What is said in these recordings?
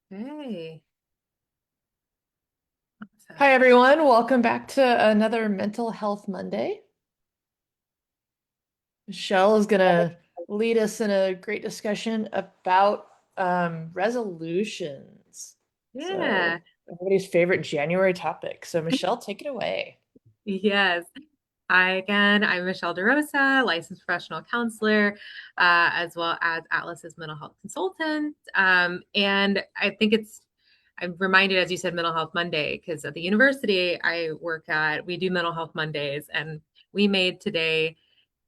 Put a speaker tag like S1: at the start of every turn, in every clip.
S1: Hey.
S2: Hi, everyone. Welcome back to another Mental Health Monday. Michelle is going to lead us in a great discussion about resolutions.
S1: Yeah.
S2: So, everybody's favorite January topic. So, Michelle, take it away.
S1: Yes. Hi again. I'm Michelle DeRosa, licensed professional counselor, as well as Atlas's mental health consultant. And I think I'm reminded, as you said, Mental Health Monday, because at the university I work at, we do Mental Health Mondays, and we made today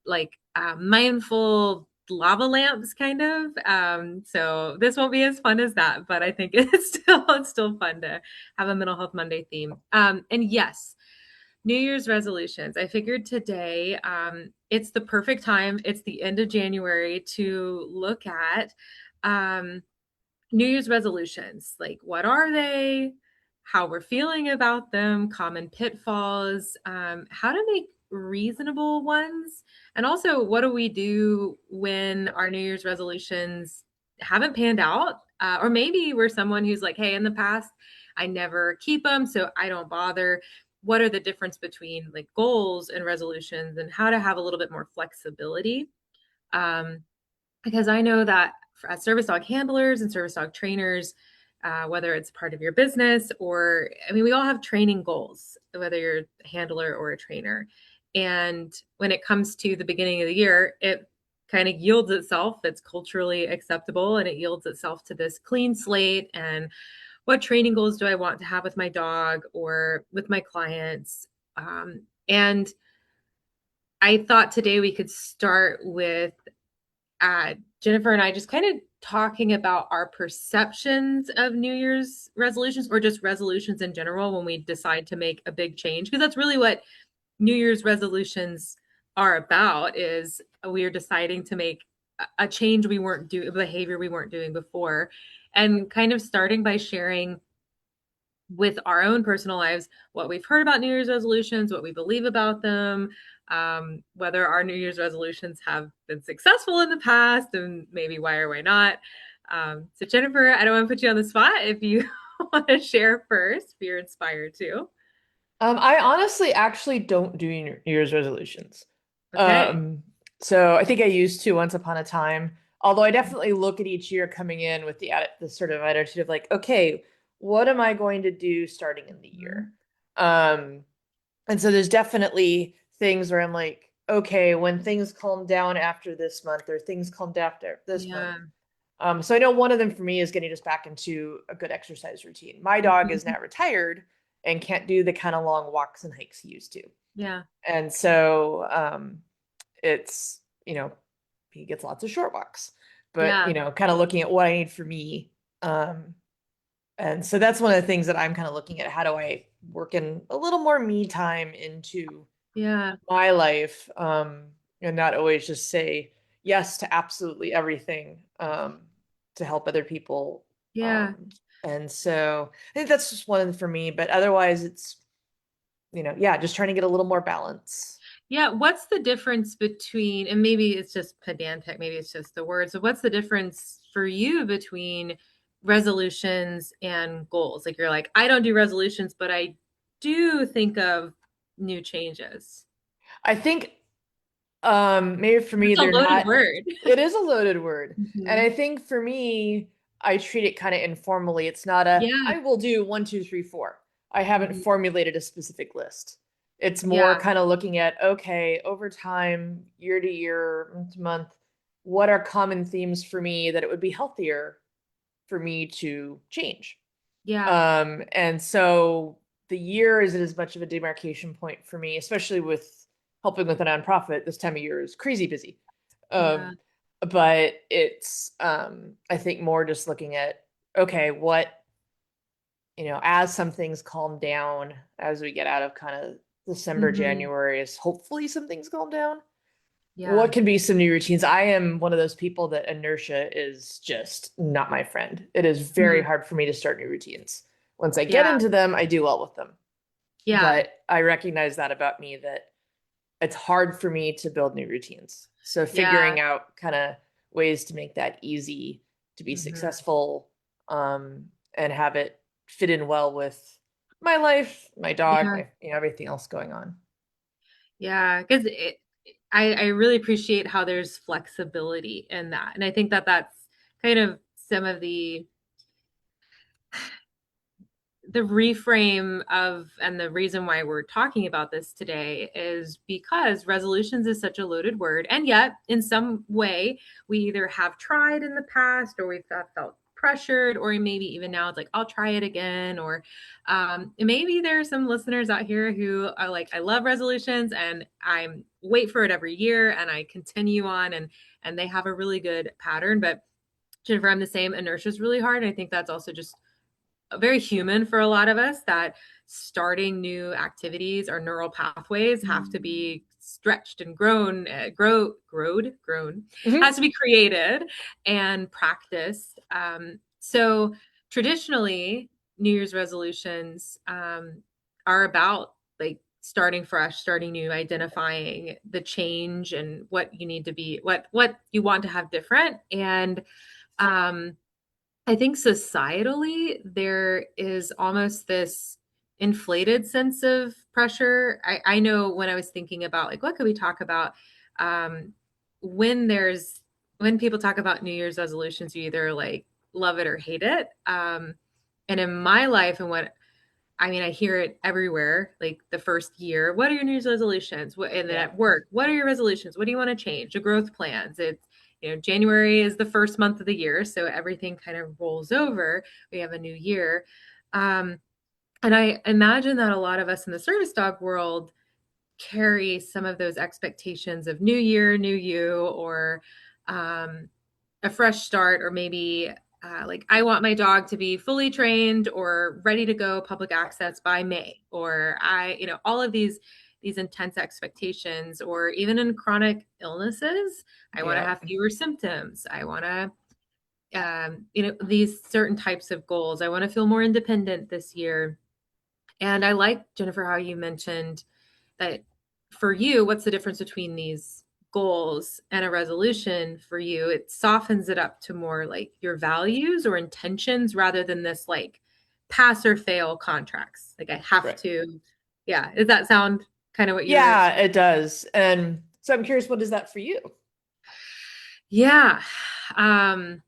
S1: like mindful lava lamps kind of. So this won't be as fun as that, but I think it's still fun to have a mental health Monday theme. And yes, New Year's resolutions. I figured today it's the perfect time. It's the end of January to look at um, New Year's resolutions. Like, what are they? How we're feeling about them, common pitfalls, how to make reasonable ones, and also what do we do when our New Year's resolutions haven't panned out? Or maybe we're someone who's like, hey, in the past, I never keep them, so I don't bother. What are the difference between like goals and resolutions and how to have a little bit more flexibility? Um, because I know that as service dog handlers and service dog trainers, whether it's part of your business or, I mean, we all have training goals, whether you're a handler or a trainer. And when it comes to the beginning of the year, it kind of yields itself. It's culturally acceptable and it yields itself to this clean slate. And what training goals do I want to have with my dog or with my clients? And I thought today we could start with Jennifer and I just kind of talking about our perceptions of New Year's resolutions or just resolutions in general when we decide to make a big change. Because that's really what New Year's resolutions are about is we are deciding to make a change we weren't doing, behavior we weren't doing before. And kind of starting by sharing with our own personal lives what we've heard about New Year's resolutions, what we believe about them, whether our New Year's resolutions have been successful in the past, and maybe why or why not. So, Jennifer, I don't want to put you on the spot if you want to share first, if you're inspired to.
S2: I honestly actually don't do New Year's resolutions.
S1: Okay.
S2: Um, so, I think I used to once upon a time, although I definitely look at each year coming in with the sort of attitude of like, okay, what am I going to do starting in the
S1: Mhm.
S2: year? Um, And so there's definitely things where I'm like, okay, when things calm down after this month or things calmed after this month.
S1: Yeah.
S2: So I know one of them for me is getting us back into a good exercise routine. My dog is
S1: Mhm.
S2: now retired and can't do the kind of long walks and hikes he used to.
S1: Yeah.
S2: And so it's, he gets lots of short walks, but,
S1: Yeah.
S2: kind of looking at what I need for me. Um, and so that's one of the things that I'm kind of looking at. How do I work in a little more me time into
S1: Yeah.
S2: my life, and not always just say yes to absolutely everything, to help other people.
S1: Yeah.
S2: And so I think that's just one of them for me, but otherwise it's, yeah, just trying to get a little more balance.
S1: Yeah, what's the difference between, and maybe it's just pedantic, maybe it's just the words. So what's the difference for you between resolutions and goals? Like you're like, I don't do resolutions, but I do think of new changes.
S2: I think maybe for me
S1: It's a
S2: they're
S1: loaded
S2: not,
S1: word.
S2: it is a loaded word. And
S1: Mhm.
S2: I think for me, I treat it kind of informally. It's not a
S1: Yeah.
S2: I will do one, two, three, four. I haven't
S1: Mhm.
S2: formulated a specific list. It's more
S1: Yeah.
S2: kind of looking at, okay, over time, year to year, month to month, what are common themes for me that it would be healthier for me to change?
S1: Yeah.
S2: And so the year isn't as much of a demarcation point for me, especially with helping with a nonprofit. This time of year is crazy busy.
S1: Yeah.
S2: Um, but it's I think more just looking at, okay, what, as some things calm down as we get out of kind of December,
S1: Hmm.
S2: January, is hopefully some things calm down.
S1: Yeah.
S2: What can be some new routines? I am one of those people that inertia is just not my friend. It is very
S1: Mhm.
S2: hard for me to start new routines. Once I get
S1: Yeah.
S2: into them, I do well with them.
S1: Yeah.
S2: But I recognize that about me, that it's hard for me to build new routines. So
S1: Yeah.
S2: figuring out kind of ways to make that easy to be
S1: Hmm.
S2: successful, um, and have it fit in well with my life, my dog,
S1: Yeah.
S2: my, everything else going on.
S1: Yeah. Because I really appreciate how there's flexibility in that. And I think that that's kind of some of the reframe of, and the reason why we're talking about this today is because resolutions is such a loaded word. And yet, in some way, we either have tried in the past or we've felt pressured, or maybe even now it's like, I'll try it again. Or maybe there are some listeners out here who are like, I love resolutions and I'm wait for it every year and I continue on, and they have a really good pattern. But Jennifer, I'm the same. Inertia is really hard. And I think that's also just very human for a lot of us, that starting new activities or neural pathways have to be stretched and grown,
S2: Mhm.
S1: has to be created and practiced. So traditionally, New Year's resolutions are about like starting fresh, starting new, identifying the change and what you need to be, what you want to have different. And um, I think societally, there is almost this inflated sense of pressure. I know when I was thinking about like, what could we talk about? Um, when there's, when people talk about New Year's resolutions, you either like love it or hate it. And in my life and what I mean, I hear it everywhere. Like the first year, what are your New Year's resolutions? And then
S2: Yeah.
S1: at work, what are your resolutions? What do you want to change? The growth plans. It's, January is the first month of the year, so everything kind of rolls over. We have a new year, um, and I imagine that a lot of us in the service dog world carry some of those expectations of new year, new you, or um, a fresh start, or maybe like I want my dog to be fully trained or ready to go public access by May, or all of these intense expectations, or even in chronic illnesses, I want to
S2: Yeah.
S1: have fewer symptoms. I want to these certain types of goals. I want to feel more independent this year. And I like, Jennifer, how you mentioned that for you, what's the difference between these goals and a resolution for you? It softens it up to more like your values or intentions rather than this like pass or fail contracts. Like I have
S2: Right.
S1: to, yeah. Does that sound kind of what you were?
S2: Yeah, it does. And so I'm curious, what is that for you?
S1: Yeah. Um,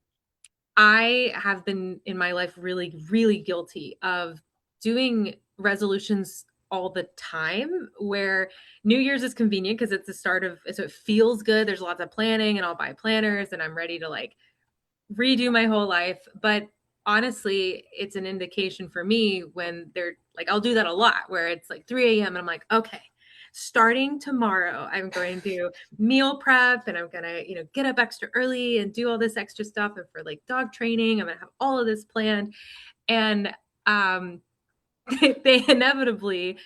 S1: I have been in my life really, really guilty of doing resolutions all the time, where New Year's is convenient because it's the start of, so it feels good. There's lots of planning and I'll buy planners and I'm ready to like redo my whole life. But honestly, it's an indication for me when they're like, I'll do that a lot where it's like 3 a.m. and I'm like, okay, starting tomorrow, I'm going to meal prep and I'm going to, get up extra early and do all this extra stuff. And for like dog training, I'm going to have all of this planned. And um, they inevitably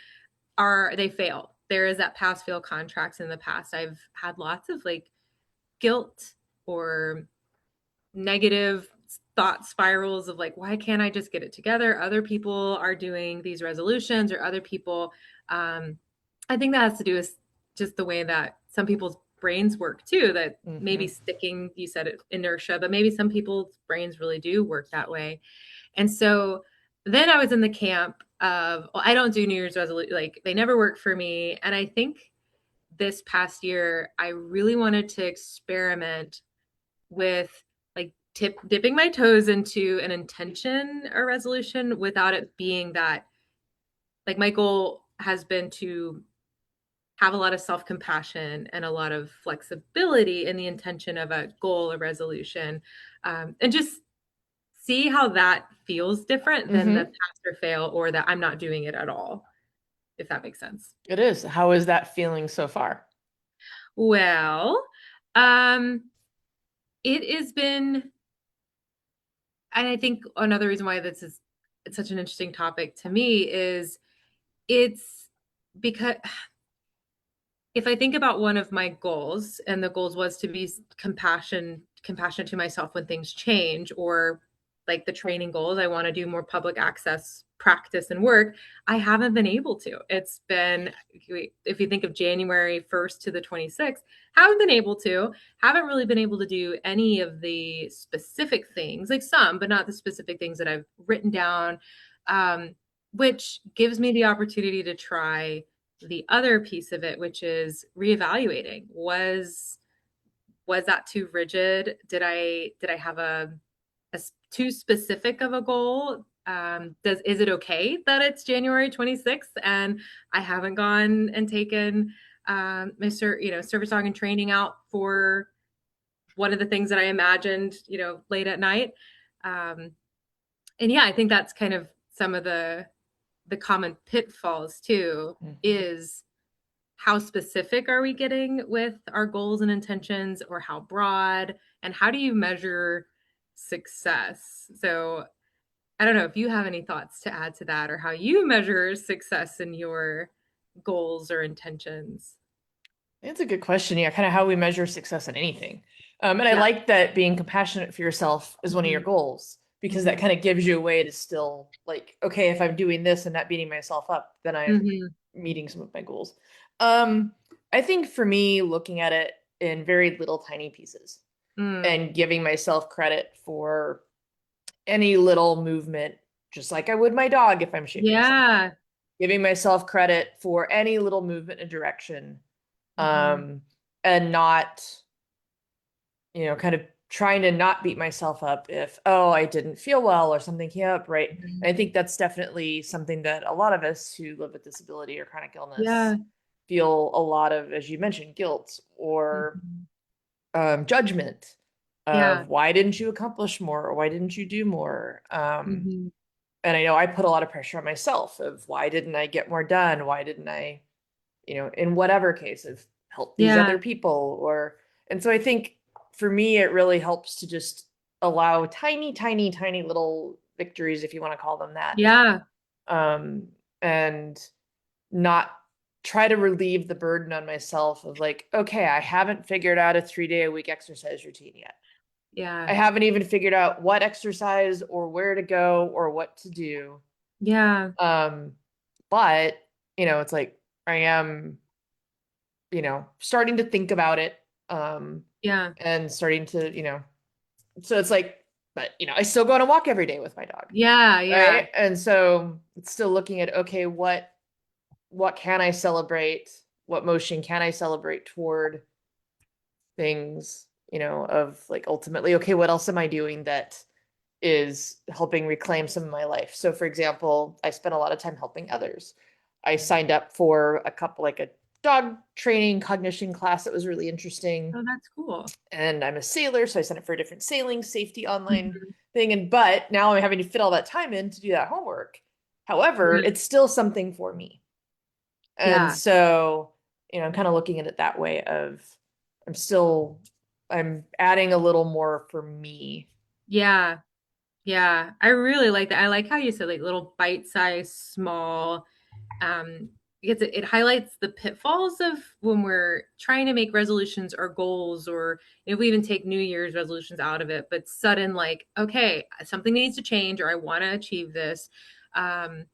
S1: they fail. There is that pass fail contracts in the past. I've had lots of like guilt or negative thought spirals of like, why can't I just get it together? Other people are doing these resolutions, or other people. I think that has to do with just the way that some people's brains work too, that maybe
S2: Hmm.
S1: sticking, you said it, inertia, but maybe some people's brains really do work that way. And so then I was in the camp of, well, I don't do New Year's resolution, like they never work for me. And I think this past year, I really wanted to experiment with like dipping my toes into an intention or resolution without it being that, like, my goal has been to have a lot of self-compassion and a lot of flexibility in the intention of a goal or resolution, and just see how that feels different than the
S2: Hmm.
S1: pass or fail, or that I'm not doing it at all, if that makes sense.
S2: It is. How is that feeling so far?
S1: Well, um it has been, and I think another reason why this is, it's such an interesting topic to me is it's because if I think about one of my goals, and the goals was to be compassionate to myself when things change, or like the training goals, I want to do more public access practice and work, I haven't been able to. It's been, if you think of January 1st to the 26th, haven't been able to, haven't really been able to do any of the specific things, like some, but not the specific things that I've written down, which gives me the opportunity to try the other piece of it, which is reevaluating. Was that too rigid? Did I have a too specific of a goal? Is it okay that it's January 26th and I haven't gone and taken my service dog and training out for one of the things that I imagined, late at night? Um, and yeah, I think that's kind of some of the common pitfalls too,
S2: Mhm.
S1: is how specific are we getting with our goals and intentions, or how broad, and how do you measure success? So I don't know if you have any thoughts to add to that, or how you measure success in your goals or intentions.
S2: It's a good question. Yeah, kind of how we measure success in anything. And I
S1: Yeah.
S2: like that being compassionate for yourself is one of your
S1: Mhm.
S2: goals because that
S1: Mhm.
S2: kind of gives you a way to still like, okay, if I'm doing this and not beating myself up, then I'm
S1: Mhm.
S2: meeting some of my goals. Um, I think for me, looking at it in very little tiny pieces
S1: Mm.
S2: and giving myself credit for any little movement, just like I would my dog if I'm shaping something,
S1: Yeah.
S2: giving myself credit for any little movement in direction,
S1: Mhm.
S2: um, and not, kind of trying to not beat myself up if, oh, I didn't feel well or something came up, right?
S1: Mhm.
S2: And I think that's definitely something that a lot of us who live with disability or chronic illness
S1: Yeah.
S2: feel a lot of, as you mentioned, guilt or
S1: Mhm.
S2: judgment
S1: Yeah.
S2: of why didn't you accomplish more or why didn't you do more?
S1: Mhm.
S2: And I know I put a lot of pressure on myself of why didn't I get more done? Why didn't I, in whatever case of help these
S1: Yeah.
S2: other people or, and so I think for me, it really helps to just allow tiny, tiny, tiny little victories, if you want to call them that.
S1: Yeah.
S2: Um, and not try to relieve the burden on myself of like, okay, I haven't figured out a 3 day a week exercise routine yet. I
S1: Yeah.
S2: haven't even figured out what exercise or where to go or what to do.
S1: Yeah.
S2: Um, but it's like I am, starting to think about it,
S1: Yeah.
S2: and starting to, so it's like, but I still go on a walk every day with my dog,
S1: Yeah.
S2: right?
S1: Yeah.
S2: And so it's still looking at, okay, what can I celebrate? What motion can I celebrate toward things, of like ultimately, okay, what else am I doing that is helping reclaim some of my life? So for example, I spent a lot of time helping others. I signed up for a couple like a dog training cognition class that was really interesting.
S1: Oh, that's cool.
S2: And I'm a sailor, so I signed up for a different sailing safety online
S1: Mhm.
S2: thing. And but now I'm having to fit all that time in to do that homework. However,
S1: Yeah.
S2: it's still something for me. And
S1: Yeah.
S2: so, I'm kind of looking at it that way of I'm still I'm adding a little more for me.
S1: Yeah. Yeah. I really like that. I like how you said like little bite-sized, small, because it highlights the pitfalls of when we're trying to make resolutions or goals, or if we even take New Year's resolutions out of it, but sudden like, okay, something needs to change, or I want to achieve this. Um,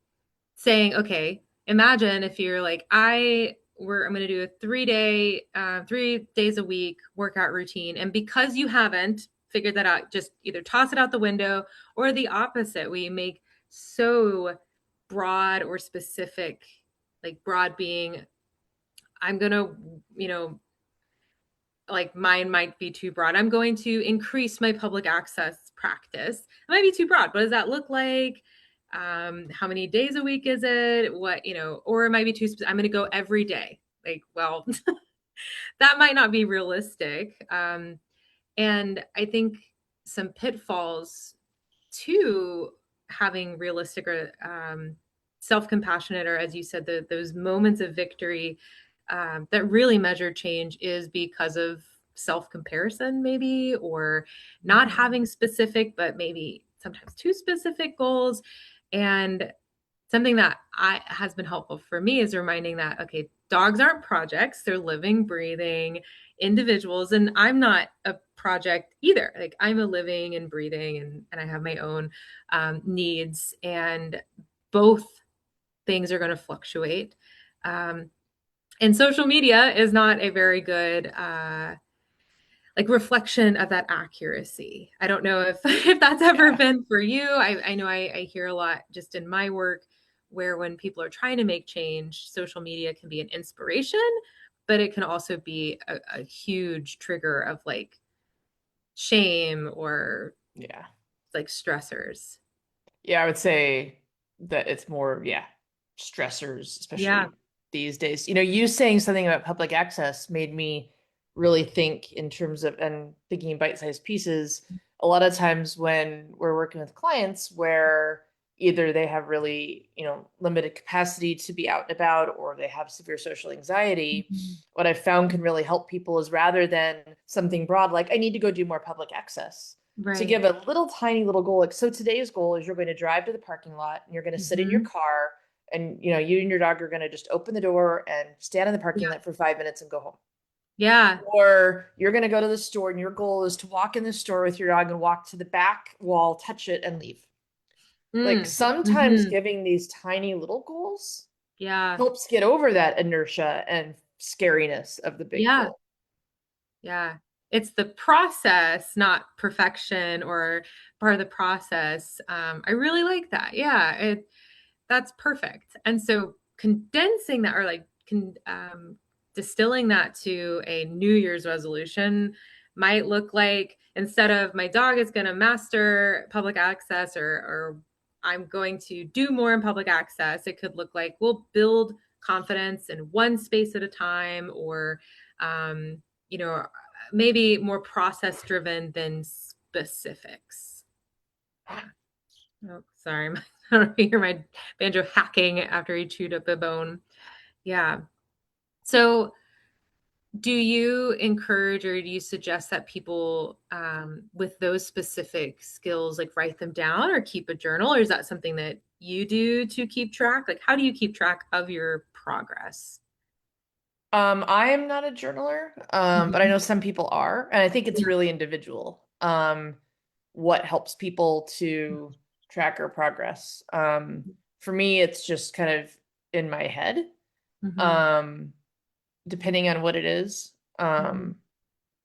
S1: Saying, okay, imagine if you're like, I'm going to do a 3 day, 3 days a week workout routine. And because you haven't figured that out, just either toss it out the window, or the opposite. We make so broad or specific, like broad being, I'm going to, you know, like mine might be too broad. I'm going to increase my public access practice. It might be too broad. What does that look like? How many days a week is it? What, or it might be too I'm going to go every day. Like, well, that might not be realistic. And I think some pitfalls to having realistic or self-compassionate, or as you said, those moments of victory that really measure change, is because of self-comparison, maybe, or not
S2: Mhm.
S1: having specific, but maybe sometimes too specific goals. And something that I has been helpful for me is reminding that, okay, dogs aren't projects, they're living, breathing individuals, and I'm not a project either. Like, I'm a living and breathing, and I have my own needs. And both things are going to fluctuate. Um, and social media is not a very good like reflection of that accuracy. I don't know if if that's ever
S2: Yeah.
S1: been for you. I know I hear a lot just in my work where when people are trying to make change, social media can be an inspiration, but it can also be a huge trigger of like shame or
S2: Yeah.
S1: like stressors.
S2: Yeah, I would say that it's more, yeah, stressors,
S1: Yeah.
S2: especially these days. You saying something about public access made me really think in terms of, and thinking in bite-sized pieces. A lot of times when we're working with clients where either they have really, limited capacity to be out and about, or they have severe social anxiety,
S1: Mhm.
S2: what I've found can really help people is, rather than something broad like I need to go do more public access, to
S1: Right.
S2: give a little tiny little goal. Like, so today's goal is you're going to drive to the parking lot and you're going to sit in your
S1: Hmm.
S2: car, and you and your dog are going to just open the door and stand in the parking
S1: Yeah.
S2: lot for 5 minutes and go home.
S1: Yeah.
S2: Or you're going to go to the store and your goal is to walk in the store with your dog and walk to the back wall, touch it, and leave. Like,
S1: Mm.
S2: sometimes
S1: Hmm.
S2: giving these tiny little goals
S1: Yeah.
S2: helps get over that inertia and scariness of the big
S1: Yeah.
S2: goal.
S1: Yeah. It's the process, not perfection or part of the process. I really like that. Yeah, that's perfect. And so condensing that or like distilling that to a New Year's resolution might look like instead of my dog is going to master public access or I'm going to do more in public access, it could look like we'll build confidence in one space at a time or um, you know, maybe more process driven than specifics. Yeah. Oh, sorry. I don't know if you hear my banjo hacking after he chewed up a bone. Yeah. So, do you encourage or do you suggest that people with those specific skills like write them down or keep a journal? Or is that something that you do to keep track? Like, how do you keep track of your progress?
S2: I am not a journaler, but I
S1: Mhm.
S2: know some people are, and I think it's really individual. What helps people to track our progress. For me, it's just kind of in my head,
S1: Mhm.
S2: um, depending on what it is.
S1: Mhm.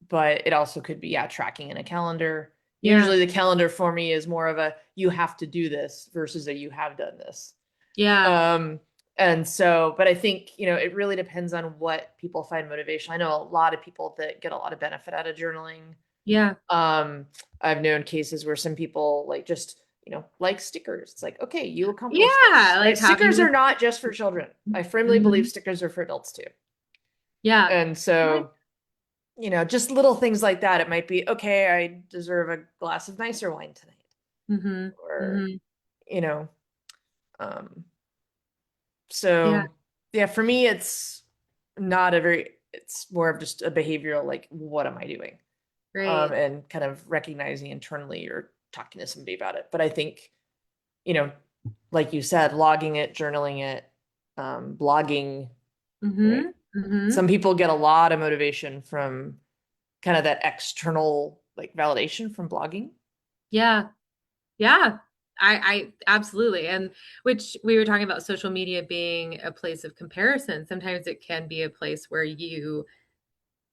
S2: But it also could be, yeah, tracking in a calendar.
S1: Yeah.
S2: Usually the calendar for me is more of a you have to do this versus a you have done this.
S1: Yeah.
S2: Um, and so, but I think, it really depends on what people find motivation. I know a lot of people that get a lot of benefit out of journaling.
S1: Yeah.
S2: Um, I've known cases where some people like just, like stickers. It's like, okay, you accomplished
S1: Yeah.
S2: this, right?
S1: Like having
S2: Stickers are
S1: this.
S2: not just for children. I firmly believe
S1: Mhm.
S2: stickers are for adults too.
S1: Yeah.
S2: And
S1: I like.
S2: so, just little things like that. It might be, okay, I deserve a glass of nicer wine tonight.
S1: Mhm.
S2: Or,
S1: Mhm.
S2: you know, um,
S1: Yeah.
S2: so yeah, for me, it's more of just a behavioral, like, what am I doing?
S1: Great.
S2: And kind of recognizing internally or talking to somebody about it. But I think, you know, like you said, logging it, journaling it, blogging, right?
S1: Mhm.
S2: Some
S1: Mhm.
S2: people get a lot of motivation from kind of that external like validation from blogging.
S1: Yeah. Yeah. I absolutely. And which we were talking about social media being a place of comparison. Sometimes it can be a place where you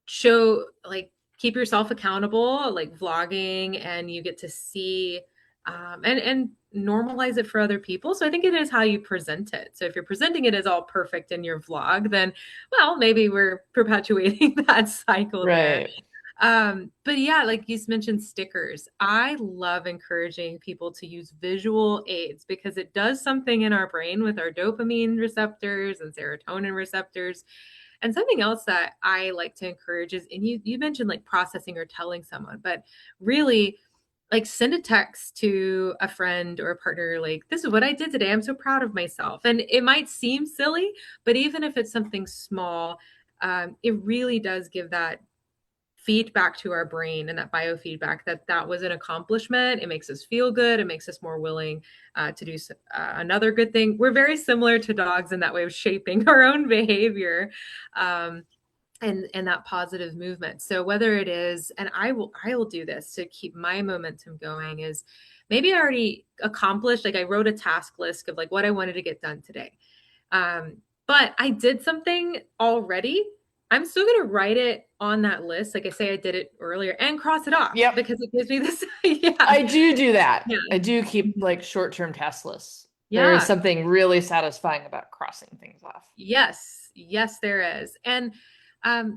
S1: show like keep yourself accountable, like vlogging, and you get to see and normalize it for other people. So I think it is how you present it. So if you're presenting it as all perfect in your vlog, then well, maybe we're perpetuating that cycle there.
S2: Right.
S1: But yeah, like you mentioned stickers. I love encouraging people to use visual aids because it does something in our brain with our dopamine receptors and serotonin receptors. And something else that I like to encourage is, and you mentioned like processing or telling someone, but really like send a text to a friend or a partner like this is what I did today. I'm so proud of myself. And it might seem silly, but even if it's something small, it really does give that feedback to our brain and that biofeedback that that was an accomplishment. It makes us feel good. It makes us more willing to do another good thing. We're very similar to dogs in that way of shaping our own behavior. Um, and that positive movement. So whether it is, and I will do this to keep my momentum going, is maybe I already accomplished, like I wrote a task list of like what I wanted to get done today. Um, but I did something already. I'm still going to write it on that list. Like I say, I did it earlier and cross it off
S2: Yep.
S1: because it gives me this. Yeah.
S2: I do that.
S1: Yeah.
S2: I do keep
S1: Mhm.
S2: like short-term task lists. There is
S1: Yeah.
S2: something really satisfying about crossing things off.
S1: Yes, yes, there is. And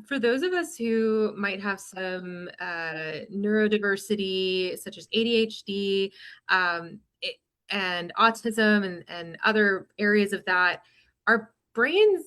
S1: for those of us who might have some neurodiversity, such as ADHD and autism and other areas of that, our brains,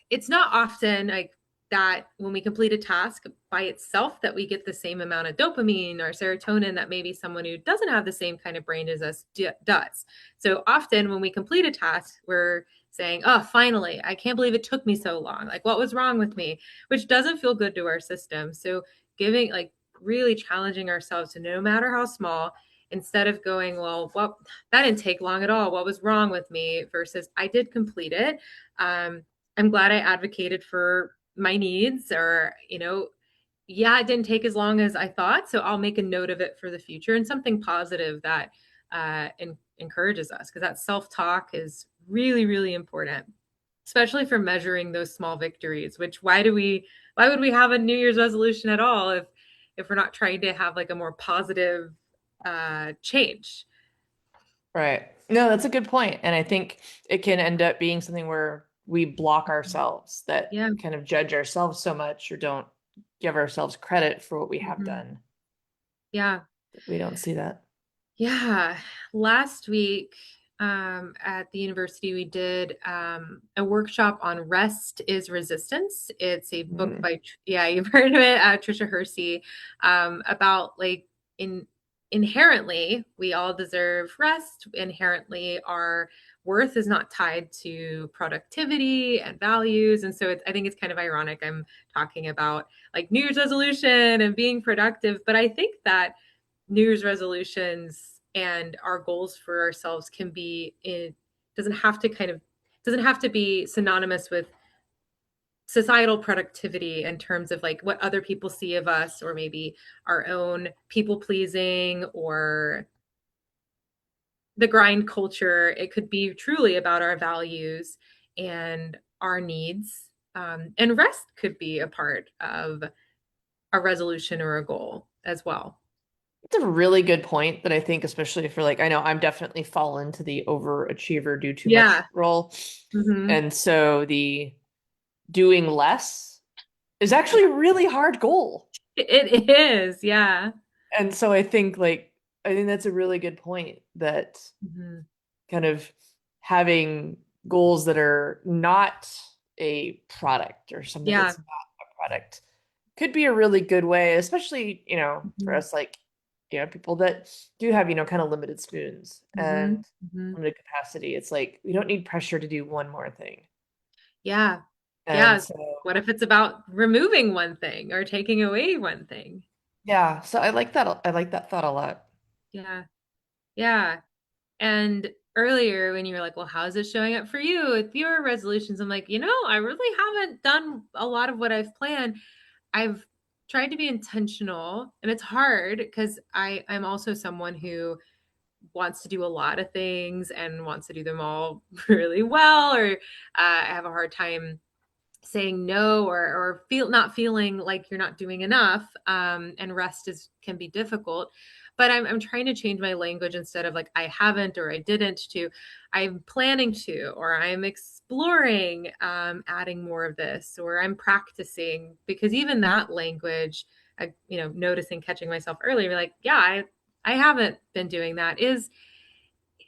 S1: it's not often like that when we complete a task by itself that we get the same amount of dopamine or serotonin that maybe someone who doesn't have the same kind of brain as us does. So often when we complete a task, we're saying, oh, finally, I can't believe it took me so long. Like, what was wrong with me? Which doesn't feel good to our system. So, giving, like, really challenging ourselves to no matter how small, instead of going, well, that didn't take long at all. What was wrong with me? Versus, I did complete it. I'm glad I advocated for my needs, or, yeah, it didn't take as long as I thought. So, I'll make a note of it for the future and something positive that encourages us, because that self talk is really, really important, especially for measuring those small victories. Which why would we have a New Year's resolution at all if we're not trying to have like a more positive change?
S2: Right. No, that's a good point. And I think it can end up being something where we block ourselves, that
S1: Yeah.
S2: kind of judge ourselves so much or don't give ourselves credit for what we have
S1: Mhm.
S2: done.
S1: Yeah.
S2: We don't see that.
S1: Yeah. Last week at the university, we did a workshop on Rest is Resistance. It's a book
S2: Mm.
S1: by, yeah, you've heard of it, Trisha Hersey, about like in inherently, we all deserve rest. Inherently, our worth is not tied to productivity and values. And so I think it's kind of ironic. I'm talking about like New Year's resolution and being productive, but I think that New Year's resolutions and our goals for ourselves can be, it doesn't have to kind of doesn't have to be synonymous with societal productivity in terms of like what other people see of us, or maybe our own people pleasing or the grind culture. It could be truly about our values and our needs. And rest could be a part of a resolution or a goal as well.
S2: It's a really good point that I think, especially for like, I know I'm definitely fall into the overachiever, do too much
S1: Yeah.
S2: role.
S1: Hmm.
S2: And so the doing less is actually a really hard goal.
S1: It is. Yeah.
S2: And so I think that's a really good point, that
S1: Mhm.
S2: kind of having goals that are not a product or something
S1: Yeah.
S2: that's not a product could be a really good way, especially, for
S1: Mhm.
S2: us, like, people that do have, kind of limited spoons and
S1: Mhm. Mhm.
S2: limited capacity. It's like we don't need pressure to do one more thing.
S1: Yeah.
S2: And
S1: Yeah.
S2: so,
S1: What if it's about removing one thing or taking away one thing?
S2: yeah, so I like that. I like that thought a lot.
S1: Yeah. Yeah. And earlier when you were like, well, how is it showing up for you with your resolutions? I'm like, I really haven't done a lot of what I've planned. I've tried to be intentional, and it's hard because I'm also someone who wants to do a lot of things and wants to do them all really well, or I have a hard time saying no, or not feeling like you're not doing enough, and rest is can be difficult. But I'm trying to change my language, instead of like I haven't or I didn't, to I'm planning to, or I'm exploring adding more of this, or I'm practicing. Because even that language, noticing, catching myself earlier, like, yeah, I haven't been doing that. Is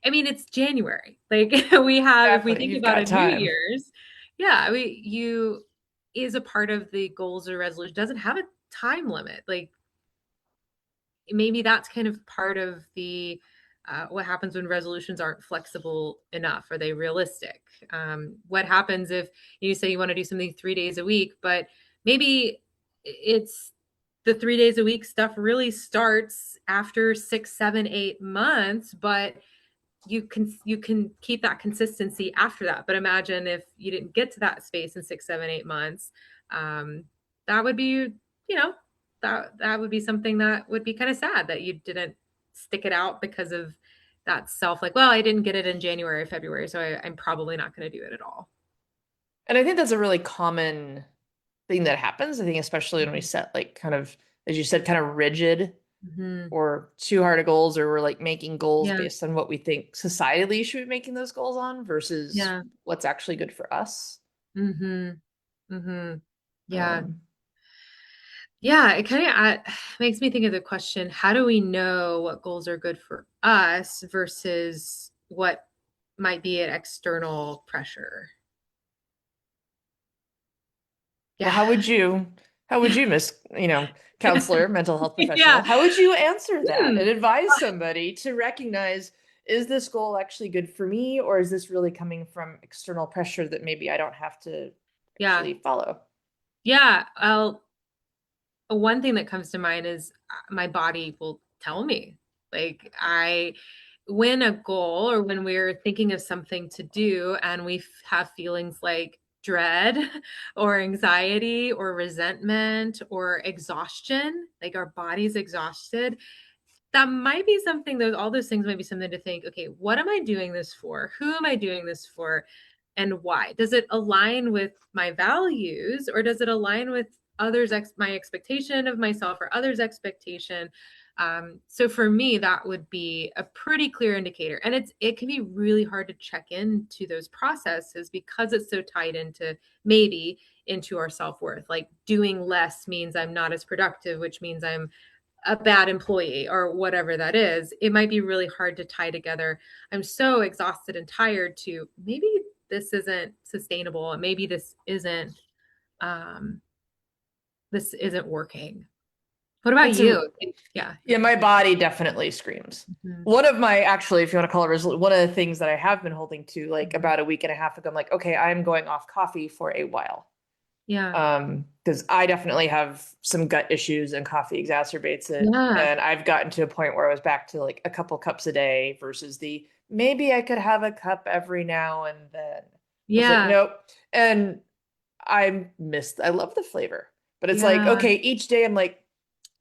S1: I mean, it's January. Like we have, if we
S2: Exactly.
S1: think
S2: You've
S1: about a
S2: got
S1: New
S2: time.
S1: Year's, yeah, you is a part of the goals or resolution doesn't have a time limit. Like maybe that's kind of part of the what happens when resolutions aren't flexible enough. Are they realistic? What happens if you say you want to do something 3 days a week, but maybe it's the 3 days a week stuff really starts after 6, 7, 8 months, but you can keep that consistency after that. But imagine if you didn't get to that space in 6, 7, 8 months. um, that would be, that would be something that would be kind of sad that you didn't. stick it out because of that self, like, well, I didn't get it in January or February, so I'm probably not going to do it at all.
S2: And I think that's a really common thing that happens. I think especially when we set like kind of, as you said, kind of rigid
S1: Mm-hmm.
S2: or too hard of goals, or we're like making goals
S1: Yeah.
S2: based on what we think societally should be making those goals on versus
S1: Yeah.
S2: what's actually good for us.
S1: Mm-hmm. Mm-hmm. Yeah.
S2: Um,
S1: Yeah. It kind of makes me think of the question, how do we know what goals are good for us versus what might be an external pressure?
S2: well,
S1: Yeah.
S2: how would you, Miss, counselor, mental health
S1: Yeah.
S2: professional, how would you answer that
S1: Hmm.
S2: and advise somebody to recognize, is this goal actually good for me, or is this really coming from external pressure that maybe I don't have to
S1: Yeah.
S2: actually follow?
S1: Yeah. One thing that comes to mind is my body will tell me. Like when a goal or when we're thinking of something to do and we have feelings like dread or anxiety or resentment or exhaustion, like our body's exhausted, that might be something, those all those things might be something to think, okay, what am I doing this for? Who am I doing this for? And why? Does it align with my values, or does it align with my expectation of myself or others' expectation? So for me, that would be a pretty clear indicator. And it can be really hard to check into those processes because it's so tied into maybe into our self-worth. Like doing less means I'm not as productive, which means I'm a bad employee or whatever that is. It might be really hard to tie together. I'm so exhausted and tired to maybe this isn't sustainable, and maybe um this isn't working. What about
S2: That's a
S1: you? Yeah.
S2: Yeah, my body definitely screams.
S1: Mhm.
S2: One of my, actually, if you want to call it resolution, one of the things that I have been holding to, like
S1: Mhm.
S2: about a week and a half ago, I'm like, okay, I'm going off coffee for a while.
S1: Yeah.
S2: Because I definitely have some gut issues and coffee exacerbates it.
S1: Yeah.
S2: And I've gotten to a point where I was back to like a couple cups a day versus the maybe I could have a cup every now and then. I was like,
S1: Yeah.
S2: nope. And I love the flavor. But it's like,
S1: Yeah.
S2: okay, each day I'm like,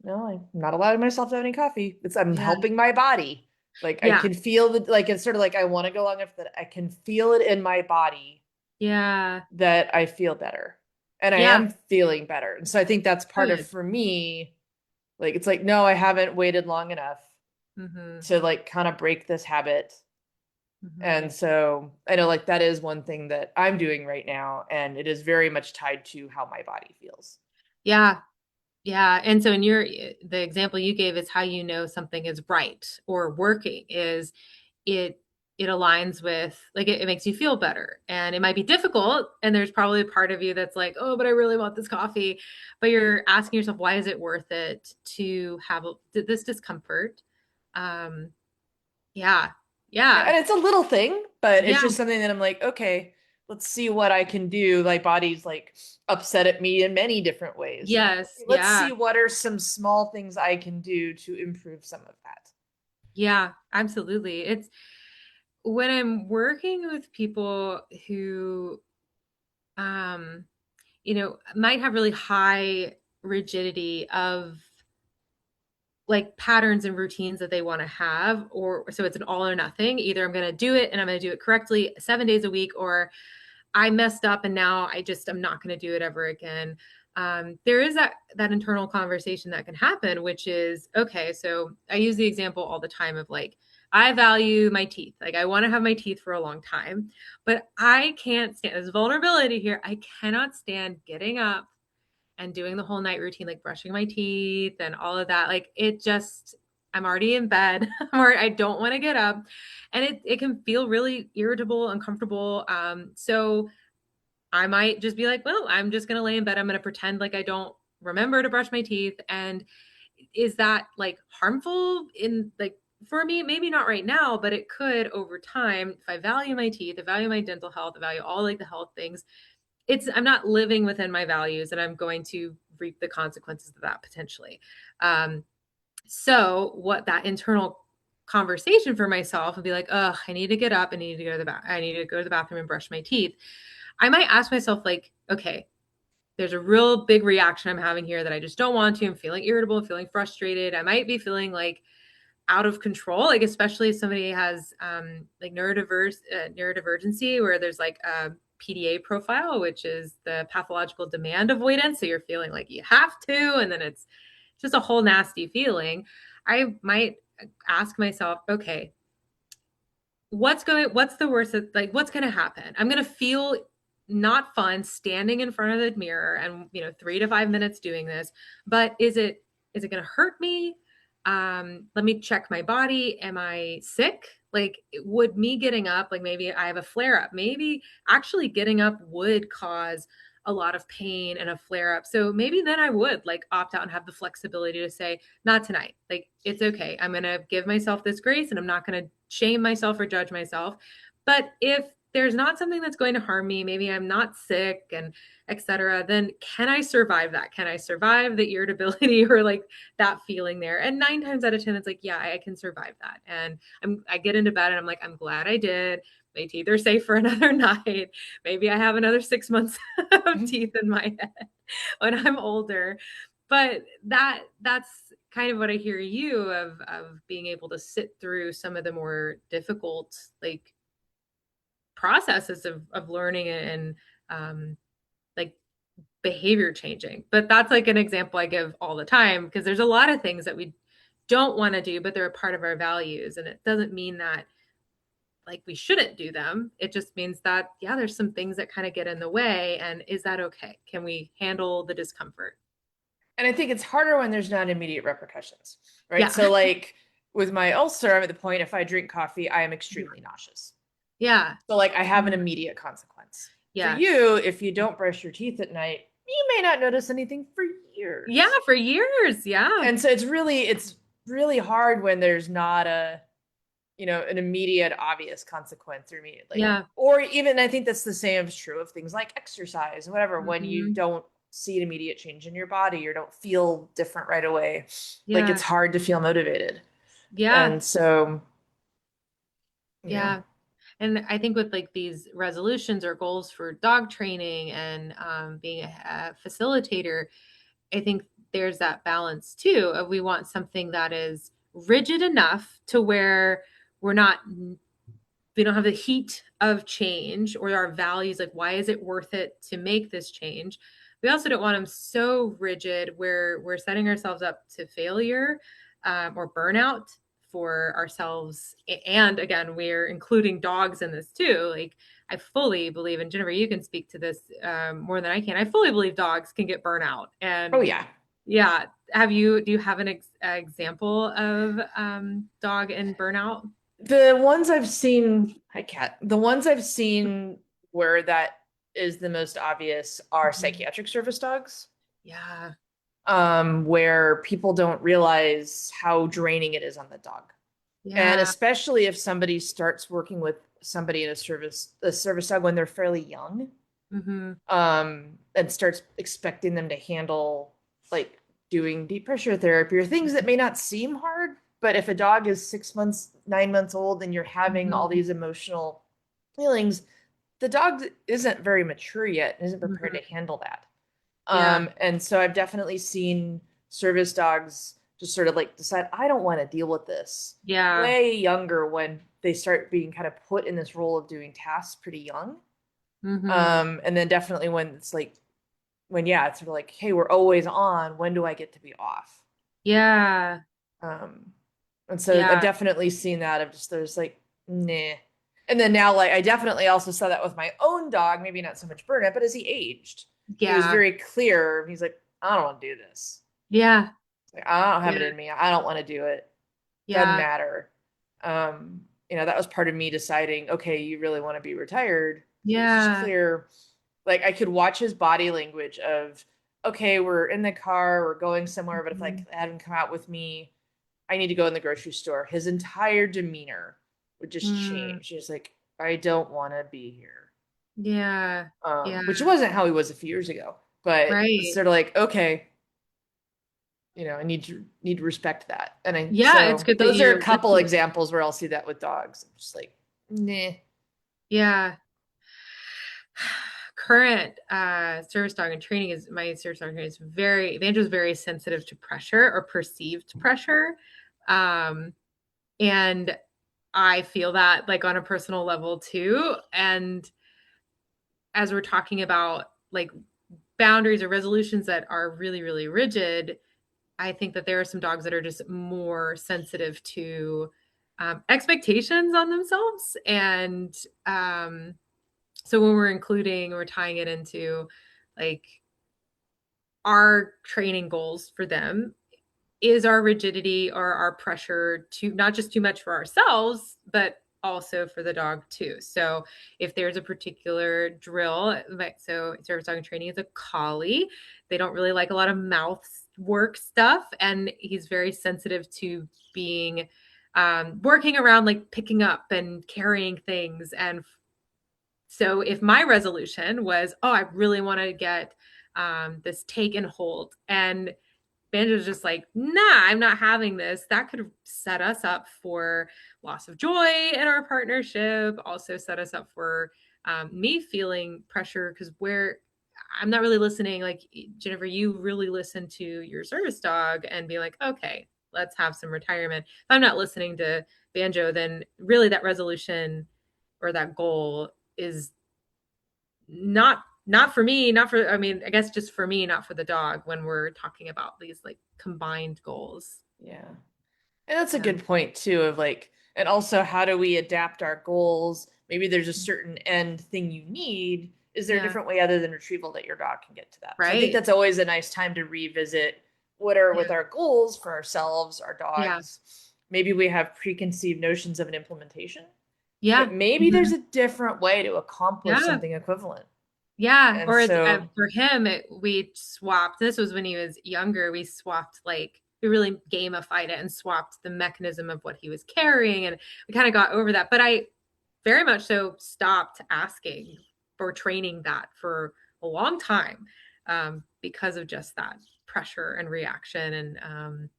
S2: no, I'm not allowing myself to have any coffee. I'm
S1: Yeah.
S2: helping my body. Like I
S1: Yeah.
S2: can feel like it's sort of like I want to go long enough that I can feel it in my body
S1: Yeah.
S2: that I feel better. And I
S1: Yeah.
S2: am feeling better. And so I think that's part of
S1: Good.
S2: for me, like it's like, no, I haven't waited long enough
S1: Mhm.
S2: to like kind of break this habit. And
S1: Mhm.
S2: so I know like that is one thing that I'm doing right now. And it is very much tied to how my body feels.
S1: Yeah. Yeah, and so in the example you gave is how you know something is right or working is it it aligns with, like, it makes you feel better, and it might be difficult, and there's probably a part of you that's like, oh, but I really want this coffee, but you're asking yourself, why is it worth it to have this discomfort? um yeah.
S2: Yeah,
S1: Yeah.
S2: and it's a little thing, but it's
S1: Yeah.
S2: just something that I'm like, okay, let's see what I can do. My body's like upset at me in many different ways. And I'm like,
S1: Yes.
S2: okay, let's
S1: Yeah.
S2: see what are some small things I can do to improve some of that.
S1: Yeah, absolutely. It's when I'm working with people who um might have really high rigidity of like patterns and routines that they want to have, or so it's an all or nothing. Either I'm going to do it and I'm going to do it correctly 7 days a week, or I messed up and now I'm not going to do it ever again. There is that internal conversation that can happen, which is, okay, so I use the example all the time of like, I value my teeth. Like I want to have my teeth for a long time, but I can't stand, there's vulnerability here. I cannot stand getting up and doing the whole night routine, like brushing my teeth and all of that. Like it just, I'm already in bed or I don't want to get up. And it can feel really irritable, uncomfortable. So I might just be like, well, I'm just going to lay in bed. I'm going to pretend like I don't remember to brush my teeth. And is that like harmful in like, for me, maybe not right now, but it could over time. If I value my teeth, I value my dental health, I value all like the health things, I'm not living within my values, and I'm going to reap the consequences of that potentially. Um, so what that internal conversation for myself would be like, oh, I need to get up. I need to go to the bathroom and brush my teeth. I might ask myself like, okay, there's a real big reaction I'm having here that I just don't want to. I'm feeling irritable, feeling frustrated. I might be feeling like out of control, like especially if somebody has like neurodivergency, where there's like a PDA profile, which is the pathological demand avoidance. So you're feeling like you have to, and then it's just a whole nasty feeling. I might ask myself, okay, what's the worst like what's going to happen? I'm going to feel not fun standing in front of the mirror and 3 to 5 minutes doing this, but is it going to hurt me? Let me check my body. Am I sick? Like, would me getting up, like maybe I have a flare up, maybe actually getting up would cause a lot of pain and a flare up. So maybe then I would like opt out and have the flexibility to say, not tonight. Like, it's okay. I'm going to give myself this grace and I'm not going to shame myself or judge myself. But if there's not something that's going to harm me, maybe I'm not sick and etc., then can I survive that? Can I survive the irritability or like that feeling there? And 9 times out of 10, it's like, yeah, I can survive that. And I get into bed and I'm like, I'm glad I did. My teeth are safe for another night. Maybe I have another 6 months of teeth in my head when I'm older. But that's kind of what I hear you of being able to sit through some of the more difficult like processes of learning and like behavior changing. But that's like an example I give all the time because there's a lot of things that we don't want to do, but they're a part of our values. And it doesn't mean that like we shouldn't do them. It just means that, yeah, there's some things that kind of get in the way. And is that okay? Can we handle the discomfort?
S2: And I think it's harder when there's not immediate repercussions, right?
S1: Yeah.
S2: So like with my ulcer, I'm at the point if I drink coffee, I am extremely nauseous.
S1: Yeah.
S2: So like I have an immediate consequence. For
S1: Yes.
S2: you, if you don't brush your teeth at night, you may not notice anything for
S1: Yeah,
S2: years.
S1: for years. Yeah.
S2: And so it's really hard when there's not an immediate obvious consequence or immediate like
S1: Yeah.
S2: or even I think that's the same is true of things like exercise and whatever when you
S1: Hmm.
S2: don't see an immediate change in your body or don't feel different right away, like it's
S1: Yeah.
S2: hard to feel motivated.
S1: Yeah.
S2: And so, you know,
S1: Yeah. And I think with like these resolutions or goals for dog training and being a facilitator, I think there's that balance too of we want something that is rigid enough to where we're not we don't have the heat of change or our values like why is it worth it to make this change. We also don't want them so rigid where we're setting ourselves up to failure or burnout for ourselves. And again, we're including dogs in this too. Like, I fully believe, and Jennifer, you can speak to this more than I can, I fully believe dogs can get burnout.
S2: oh
S1: And
S2: yeah.
S1: yeah, do you have an example of dog and burnout?
S2: The ones I've seen, hi cat. The ones I've seen where that is the most obvious are
S1: Mhm.
S2: psychiatric service dogs,
S1: Yeah.
S2: where people don't realize how draining it is on the dog. And
S1: Yeah.
S2: especially if somebody starts working with somebody in a service dog when they're fairly young,
S1: Mhm.
S2: and starts expecting them to handle like doing deep pressure therapy or things that may not seem hard. But if a dog is 6 months, 9 months old, and you're having all
S1: Mhm.
S2: these emotional feelings, the dog isn't very mature yet and isn't prepared to
S1: Mhm.
S2: handle that.
S1: Yeah.
S2: And so I've definitely seen service dogs just sort of like decide, I don't want to deal with this
S1: Yeah.
S2: way younger when they start being kind of put in this role of doing tasks pretty young.
S1: Mhm.
S2: And then definitely when it's like, when, yeah, it's sort of like, hey, we're always on. When do I get to be off?
S1: Yeah.
S2: Um, and so I've
S1: Yeah.
S2: definitely seen that of just there's like, nah. And then now, like, I definitely also saw that with my own dog, maybe not so much burnout, but as he aged, he was
S1: Yeah.
S2: very clear. He's like, I don't want to do this.
S1: Yeah.
S2: Like, I don't have it
S1: Yeah.
S2: in me. I don't want to do it. Doesn't
S1: Yeah.
S2: matter. That was part of me deciding, okay, you really want to be retired. He was just
S1: Yeah.
S2: clear. Like I could watch his body language of, okay, we're in the car, we're going somewhere, but if like
S1: Mhm.
S2: I had him come out with me, I need to go in the grocery store. His entire demeanor would just
S1: Mm.
S2: change. He's like, I don't want to be here.
S1: Yeah. Yeah.
S2: Which wasn't how he was a few years ago, but it's
S1: Right.
S2: sort of like, okay, I need to respect that. And
S1: Yeah, it's
S2: so
S1: good that
S2: those are a
S1: you're
S2: couple
S1: listening.
S2: examples where I'll see that with dogs. I'm just like, nah.
S1: Yeah. Current service dog and training is my service dog training is very Evangel's very sensitive to pressure or perceived pressure. And I feel that like on a personal level too. And as we're talking about like boundaries or resolutions that are really, really rigid, I think that there are some dogs that are just more sensitive to expectations on themselves. And so when we're including or tying it into like our training goals for them, is our rigidity or our pressure too not just too much for ourselves, but also for the dog too. So if there's a particular drill, like so service dog training is a collie, they don't really like a lot of mouth work stuff, and he's very sensitive to being working around like picking up and carrying things. And so if my resolution was, oh, I really want to get this take and hold, and Banjo's just like, nah, I'm not having this. That could set us up for loss of joy in our partnership, also set us up for me feeling pressure because where I'm not really listening. Like, Jennifer, you really listen to your service dog and be like, okay, let's have some retirement. If I'm not listening to Banjo, then really that resolution or that goal is not for me, not for I mean, I guess just for me, not for the dog when we're talking about these like combined goals.
S2: Yeah. And that's a
S1: Yeah.
S2: good point too of like, and also how do we adapt our goals? Maybe there's a certain end thing you need. Is there a
S1: Yeah.
S2: different way other than retrieval that your dog can get to that? So I think
S1: Right.
S2: that's always a nice time to revisit what are with
S1: Yeah.
S2: our goals for ourselves, our
S1: Yeah.
S2: dogs. Maybe we have preconceived notions of an implementation, but
S1: Yeah.
S2: maybe there's
S1: Mhm.
S2: a different way to accomplish
S1: Yeah.
S2: something equivalent.
S1: Yeah.
S2: And
S1: Or it's,
S2: so,
S1: for him, we swapped. This was when he was younger. We swapped like we really gamified it and swapped the mechanism of what he was carrying, and we kind of got over that. But I very much so stopped asking for training that for a long time because of just that pressure and reaction and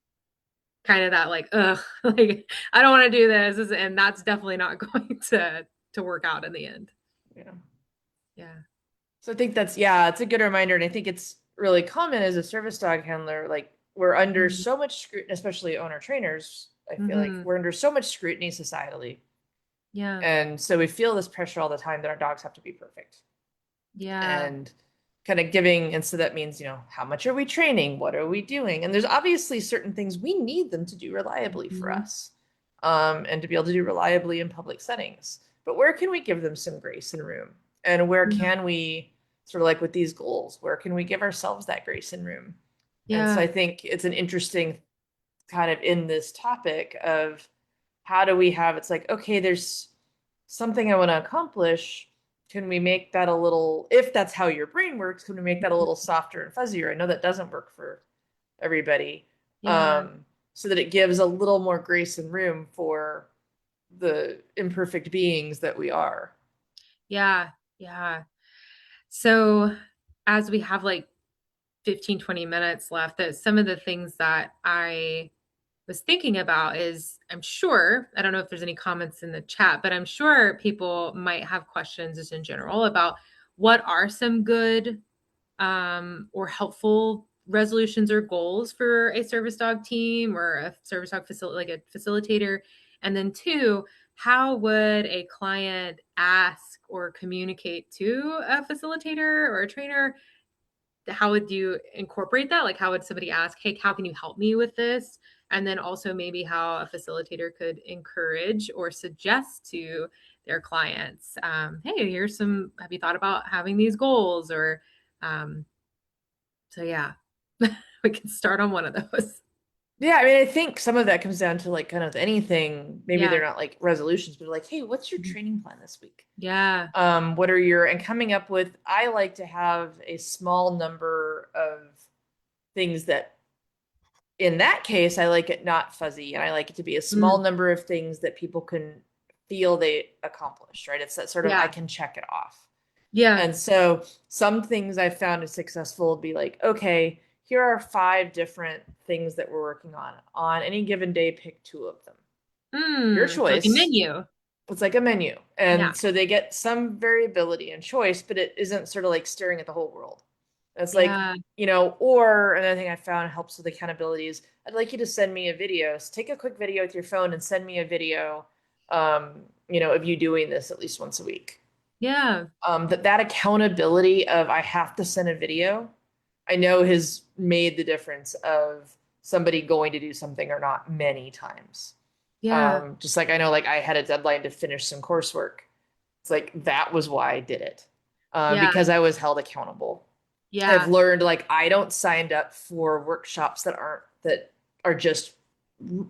S1: kind of that like ugh like I don't want to do this, and that's definitely not going to work out in the end.
S2: yeah.
S1: Yeah.
S2: So I think that's, yeah, it's a good reminder. And I think it's really common as a service dog handler. Like we're under
S1: Mm-hmm.
S2: so much scrutiny, especially owner trainers. I feel like
S1: Mm-hmm.
S2: we're under so much scrutiny societally.
S1: Yeah.
S2: And so we feel this pressure all the time that our dogs have to be perfect.
S1: Yeah.
S2: And kind of giving, and so that means, how much are we training? What are we doing? And there's obviously certain things we need them to do reliably for
S1: Mm-hmm.
S2: us, and to be able to do reliably in public settings. But where can we give them some grace and room? And where
S1: Yeah.
S2: can we, sort of like with these goals, where can we give ourselves that grace and room? And so
S1: Yeah.
S2: I think it's an interesting kind of in this topic of how do we have, it's like, okay, there's something I want to accomplish. Can we make that a little, if that's how your brain works, can we make that a little softer and fuzzier? I know that doesn't work for everybody.
S1: Yeah.
S2: Um, so that it gives a little more grace and room for the imperfect beings that we are.
S1: Yeah. Yeah. So as we have like 15, 20 minutes left, that some of the things that I was thinking about is I'm sure, I don't know if there's any comments in the chat, but I'm sure people might have questions just in general about what are some good or helpful resolutions or goals for a service dog team or a service dog like a facilitator. And then two, how would a client ask or communicate to a facilitator or a trainer? How would you incorporate that? Like, how would somebody ask, hey, how can you help me with this? And then also maybe how a facilitator could encourage or suggest to their clients, hey, here's some, have you thought about having these goals? Or, um, so yeah, we can start on one of those.
S2: Yeah, I mean, I think some of that comes down to like kind of anything. Maybe
S1: Yeah.
S2: they're not like resolutions, but like, hey, what's your
S1: Mhm.
S2: training plan this week?
S1: Yeah.
S2: What are your, and coming up with, I like to have a small number of things that, in that case, I like it not fuzzy, and I like it to be a small
S1: Mm.
S2: number of things that people can feel they accomplished, right? It's that sort of, I
S1: Yeah.
S2: can check it off.
S1: Yeah.
S2: And so some things I've found is successful would be like, okay, here are 5 different things that we're working on any given day, pick 2 of them, your
S1: So like a
S2: choice.
S1: menu.
S2: It's like a menu.
S1: Yeah.
S2: And so they get some variability and choice, but it isn't sort of like staring at the whole world. It's like,
S1: Yeah.
S2: or another thing I found helps with accountability is I'd like you to send me a video. So take a quick video with your phone and send me a video, of you doing this at least once a week.
S1: Yeah.
S2: That accountability of I have to send a video, I know has made the difference of somebody going to do something or not many times.
S1: Yeah.
S2: Just like I know, like I had a deadline to finish some coursework. It's like that was why I did it,
S1: Yeah.
S2: because I was held accountable. I've
S1: Yeah.
S2: learned like I don't sign up for workshops that are just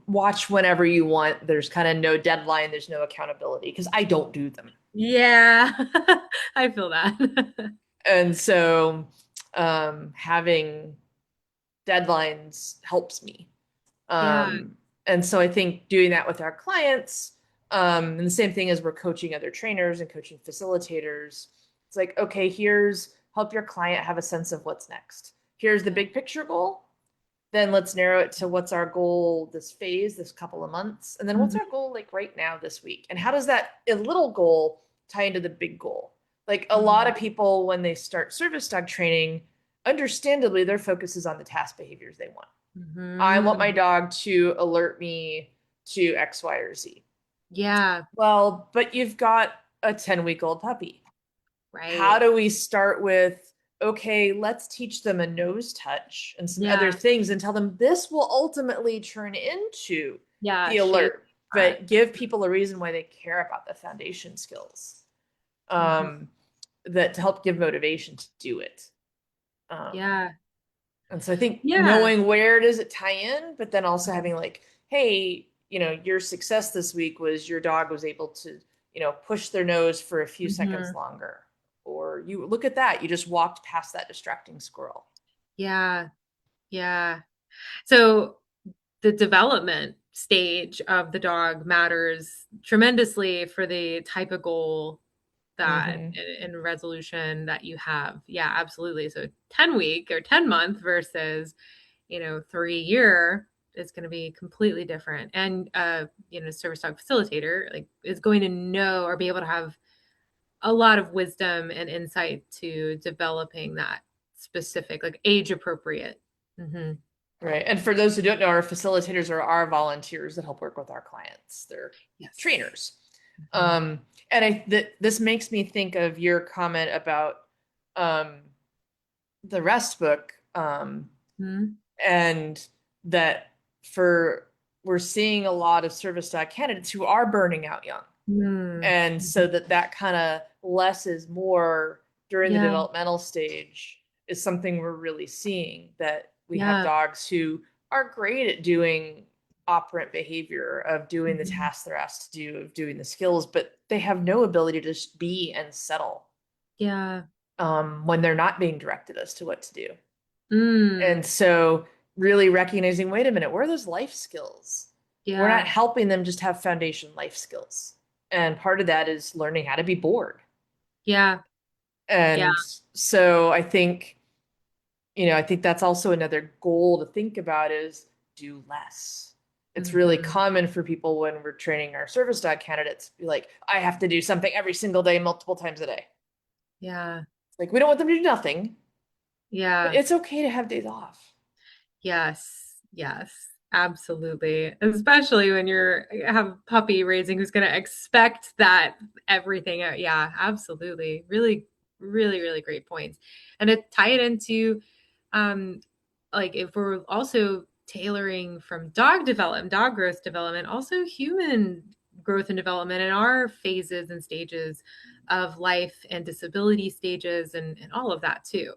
S2: watch whenever you want. There's kind of no deadline, there's no accountability because I don't do them.
S1: Yeah. I feel that.
S2: And so having deadlines helps me.
S1: Yeah.
S2: And so I think doing that with our clients, and the same thing as we're coaching other trainers and coaching facilitators, it's like, okay, here's help your client have a sense of what's next. Here's the
S1: Yeah.
S2: big picture goal. Then let's narrow it to what's our goal this phase, this couple of months. And then what's our
S1: Mhm.
S2: goal like right now this week? And how does that a little goal tie into the big goal? Like a lot
S1: Mhm.
S2: of people, when they start service dog training, understandably, their focus is on the task behaviors they want. I want my
S1: Mhm.
S2: dog to alert me to X, Y, or Z.
S1: Yeah.
S2: Well, but you've got a 10-week-old puppy. How
S1: Right.
S2: do we start with, okay, let's teach them a nose touch and some other
S1: Yeah.
S2: things and tell them this will ultimately turn into
S1: Yeah.
S2: the
S1: Shape
S2: alert,
S1: that.
S2: but give people a reason why they care about the foundation skills,
S1: Mhm.
S2: um, that to help give motivation to do it. Um,
S1: Yeah.
S2: And so I think
S1: Yeah.
S2: knowing where does it tie in, but then also
S1: Mhm.
S2: having like, hey, your success this week was your dog was able to, push their nose for a few seconds
S1: Mhm.
S2: longer. Or you look at that, you just walked past that distracting squirrel.
S1: Yeah. Yeah. So the development stage of the dog matters tremendously for the type of goal that
S2: Mm-hmm.
S1: and resolution that you have. Yeah, absolutely. So 10 week or 10-month versus, 3 year is going to be completely different. And service dog facilitator like is going to know or be able to have a lot of wisdom and insight to developing that specific, like age appropriate. Hmm.
S2: Right. And for those who don't know, our facilitators are our volunteers that help work with our clients. They're
S1: Yes.
S2: trainers.
S1: Hmm.
S2: Um, and this makes me think of your comment about um, the rest book,
S1: Hmm.
S2: and that for we're seeing a lot of service dog candidates who are burning out young,
S1: Hmm.
S2: and so that kind of less is more during the
S1: Yeah.
S2: developmental stage is something we're really seeing, that we have
S1: Yeah.
S2: dogs who are great at doing operant behavior of doing the
S1: Hmm.
S2: tasks they're asked to do, of doing the skills, but they have no ability to just be and settle,
S1: Yeah.
S2: when they're not being directed as to what to do. And
S1: Mm.
S2: so really recognizing, wait a minute, where are those life skills? We're not
S1: Yeah.
S2: helping them just have foundation life skills. And part of that is learning how to be bored.
S1: Yeah. Yeah.
S2: And so I think that's also another goal to think about is do less. It's really
S1: Hmm.
S2: common for people when we're training our service dog candidates to be like, I have to do something every single day, multiple times a day.
S1: Yeah.
S2: It's like we don't want them to do nothing, but
S1: Yeah.
S2: it's okay to have days off.
S1: Yes. Yes. Absolutely. Especially when you're have a puppy raising who's going to expect that everything. Yeah, absolutely. Really, really, really great points. And to tie it into um like if we're also tailoring from dog development, dog growth development, also human growth and development in our phases and stages of life and disability stages and all of that too.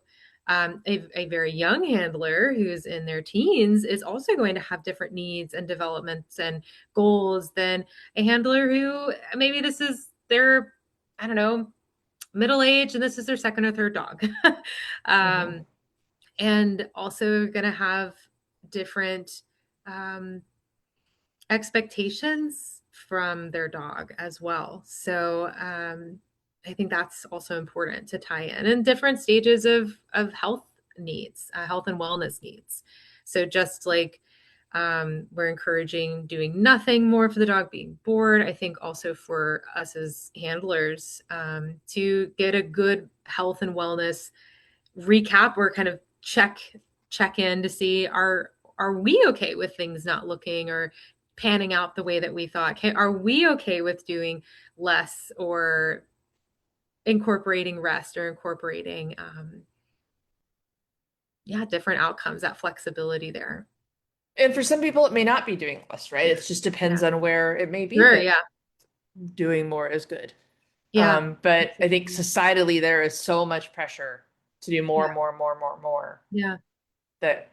S1: A very young handler who's in their teens is also going to have different needs and developments and goals than a handler who maybe this is their, I don't know, middle age and this is their second or third dog.
S2: Mhm.
S1: um, and also going to have different um, expectations from their dog as well. So I think that's also important to tie in and different stages of health needs, health and wellness needs. So just like we're encouraging doing nothing more for the dog being bored. I think also for us as handlers to get a good health and wellness recap or kind of check in to see are we okay with things not looking or panning out the way that we thought? Are we okay with doing less or incorporating rest or incorporating yeah, different outcomes, that flexibility there.
S2: And for some people, it may not be doing less, right? It just depends
S1: Yeah.
S2: on where it may be
S1: Sure.
S2: that
S1: Yeah.
S2: doing more is good.
S1: Yeah.
S2: But I think
S1: Absolutely.
S2: societally, there is so much pressure to do
S1: Yeah.
S2: more, more, more, more, more
S1: Yeah.
S2: that,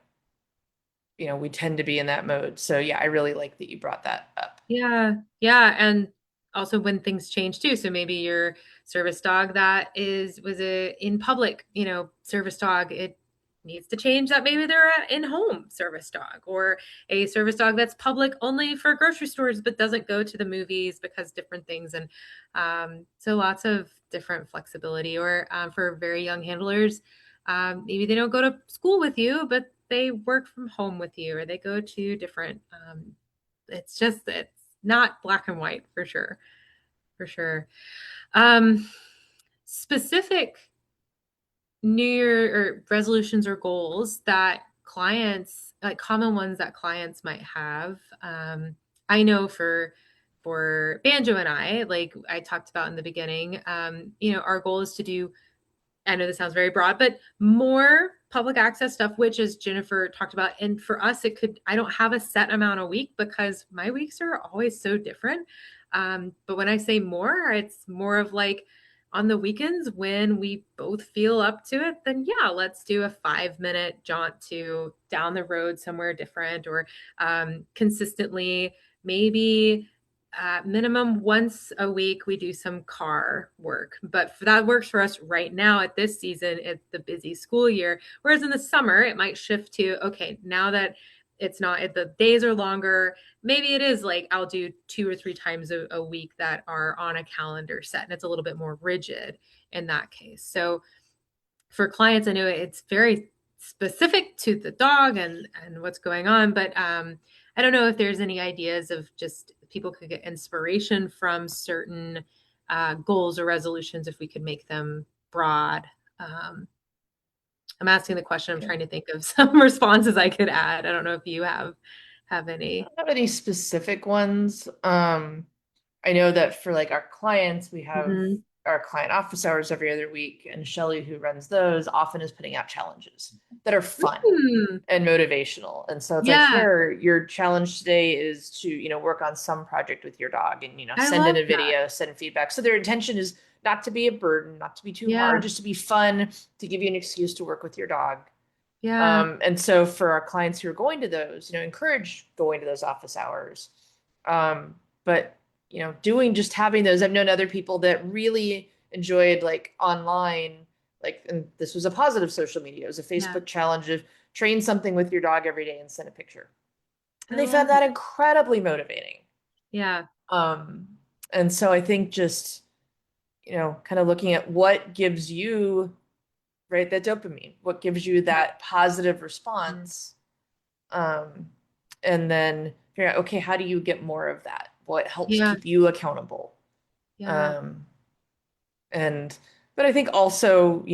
S2: we tend to be in that mode. So yeah, I really like that you brought that up.
S1: Yeah. Yeah. And also when things change too. So maybe your service dog that was a in public, service dog, it needs to change that maybe they're an in-home service dog or a service dog that's public only for grocery stores but doesn't go to the movies because different things. And so lots of different flexibility or for very young handlers, maybe they don't go to school with you, but they work from home with you or they go to different it's not black and white for sure. For sure. Um, specific New Year or resolutions or goals that clients, like common ones that clients might have. I know for Banjo and I, like I talked about in the beginning, our goal is to do, I know this sounds very broad, but more public access stuff, which as Jennifer talked about. And for us, I don't have a set amount a week because my weeks are always so different. But when I say more, it's more of like on the weekends when we both feel up to it, then yeah, let's do a 5 minute jaunt to down the road somewhere different or consistently, maybe minimum once a week we do some car work, but that works for us right now at this season. It's the busy school year, whereas in the summer it might shift to, okay, now that it's not, the days are longer, maybe it is like I'll do 2 or 3 times a week that are on a calendar set, and it's a little bit more rigid in that case. So for clients, I know it's very specific to the dog and what's going on, but I don't know if there's any ideas of just people could get inspiration from certain goals or resolutions if we could make them broad. Um, I'm asking the question. I'm
S2: Yeah.
S1: trying to think of some responses I could add. I don't know if you have
S2: I
S1: any.
S2: don't have any specific ones. I know that for like our clients, we have
S1: Hmm.
S2: our client office hours every other week, and Shelly, who runs those, often is putting out challenges that are fun
S1: Hmm.
S2: and motivational. And so it's like,
S1: Yeah,
S2: here, your challenge today is to, work on some project with your dog and,
S1: I
S2: send in
S1: love
S2: a
S1: that.
S2: video, send feedback. So their intention is not to be a burden, not to be too hard,
S1: Yeah,
S2: just to be fun, to give you an excuse to work with your dog.
S1: yeah,
S2: And so for our clients who are going to those, encourage going to those office hours. But doing just having those, I've known other people that really enjoyed like online, like, and this was a positive social media. It was a
S1: yeah.
S2: Facebook challenge of train something with your dog every day and send a picture. And
S1: I
S2: they
S1: love
S2: found that
S1: it.
S2: incredibly motivating.
S1: Yeah,
S2: Um, and so I think just, kind of looking at what gives you, right, that dopamine, what gives you
S1: yeah,
S2: that positive
S1: mm,
S2: response. Um, and then figure out, okay, how do you get more of that? What helps
S1: yeah,
S2: keep you accountable?
S1: yeah,
S2: Um, and, but I think also,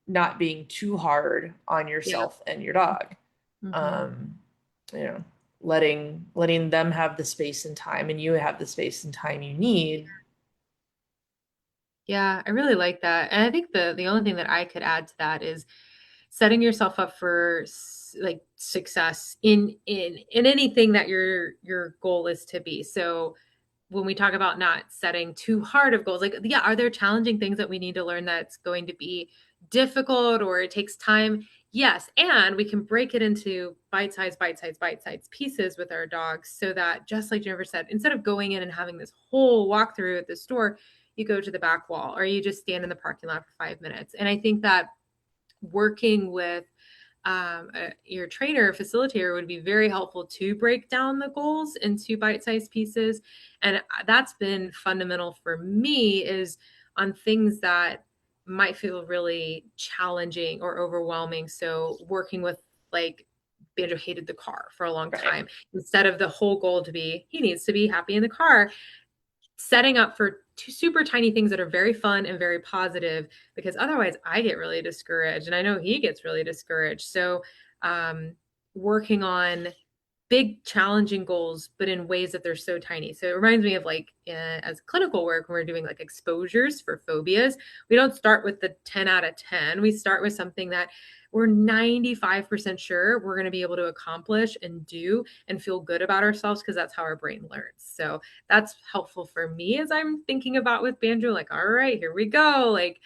S2: not being too hard on
S1: yeah.
S2: yourself and your dog.
S1: Hmm.
S2: Um, you know, letting them have the space and time and you have the space and time you need.
S1: Yeah, I really like that. And I think the only thing that I could add to that is setting yourself up for like success in anything that your goal is to be. So when we talk about not setting too hard of goals, like, yeah, are there challenging things that we need to learn that's going to be difficult or it takes time? Yes. And we can break it into bite size pieces with our dogs so that, just like Jennifer said, instead of going in and having this whole walkthrough at the store, you go to the back wall or you just stand in the parking lot for 5 minutes. And I think that working with your trainer or facilitator would be very helpful to break down the goals into bite-sized pieces. And that's been fundamental for me is on things that might feel really challenging or overwhelming. So working with, like, Banjo hated the car for a long
S2: Right.
S1: time. Instead of the whole goal to be he needs to be happy in the car, setting up for two super tiny things that are very fun and very positive, because otherwise I get really discouraged and I know he gets really discouraged. So, um, working on big challenging goals but in ways that they're so tiny. So it reminds me of like as clinical work when we're doing like exposures for phobias, we don't start with the 10 out of 10. We start with something that we're 95% sure we're going to be able to accomplish and do and feel good about ourselves, because that's how our brain learns. So that's helpful for me as I'm thinking about with banjo, like, all right, here we go, like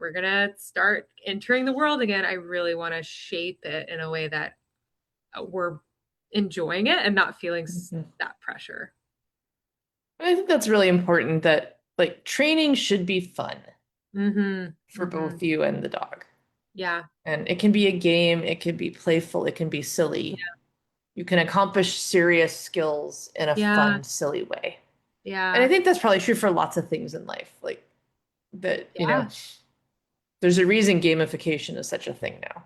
S1: we're going to start entering the world again. I really want to shape it in a way that we're enjoying it and not feeling
S2: Mhm.
S1: that pressure.
S2: I think that's really important that like training should be fun
S1: Mhm.
S2: for
S1: Mhm.
S2: both you and the dog.
S1: Yeah.
S2: And it can be a game, it can be playful, it can be silly.
S1: Yeah.
S2: You can accomplish serious skills in a
S1: Yeah.
S2: fun, silly way. And I
S1: Yeah.
S2: think that's probably true for lots of things in life. Like that,
S1: Yeah.
S2: there's a reason gamification is such a thing now.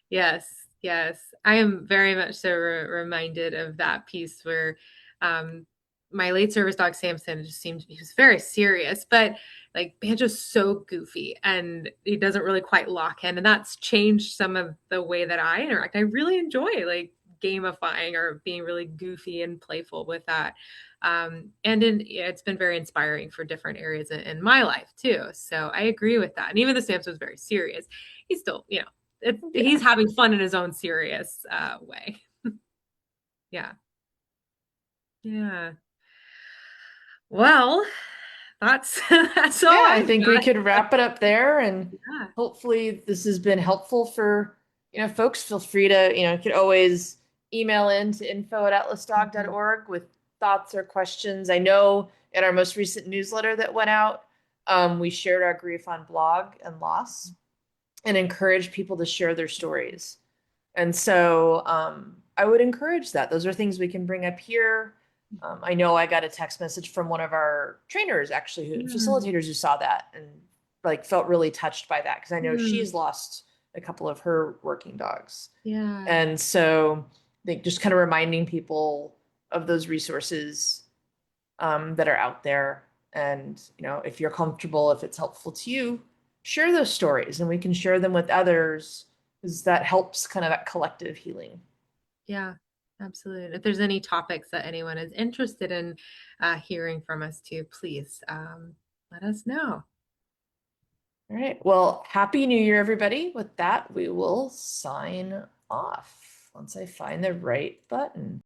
S1: Yes. Yes. I am very much so reminded of that piece where um my late service dog Samson just seemed he was very serious, but like Banjo's so goofy and he doesn't really quite lock in. And that's changed some of the way that I interact. I really enjoy like gamifying or being really goofy and playful with that. And yeah, it's been very inspiring for different areas in my life too. So I agree with that. And even the Samson was very serious. He's still, he's
S2: Yeah.
S1: having fun in his own serious way. Yeah. Yeah. Well, that's that's all
S2: Yeah, I
S1: I've
S2: think we
S1: got.
S2: could wrap it up there and
S1: Yeah.
S2: hopefully this has been helpful for, folks. Feel free to, you could always email in to
S1: Mhm.
S2: info@atlasdog.org with thoughts or questions. I know in our most recent newsletter that went out, we shared our grief on blog and loss and encouraged people to share their stories. And so I would encourage that. Those are things we can bring up here. I know I got a text message from one of our trainers, actually, who
S1: Mm,
S2: facilitators who saw that and like felt really touched by that because I know
S1: mm,
S2: she's lost a couple of her working dogs.
S1: yeah.
S2: And so I think just kind of reminding people of those resources that are out there. And, if you're comfortable, if it's helpful to you, share those stories and we can share them with others because that helps kind of that collective healing.
S1: Yeah. Absolutely. If there's any topics that anyone is interested in hearing from us too, please let us know.
S2: All right. Well, happy New Year, everybody. With that, we will sign off once I find the right button.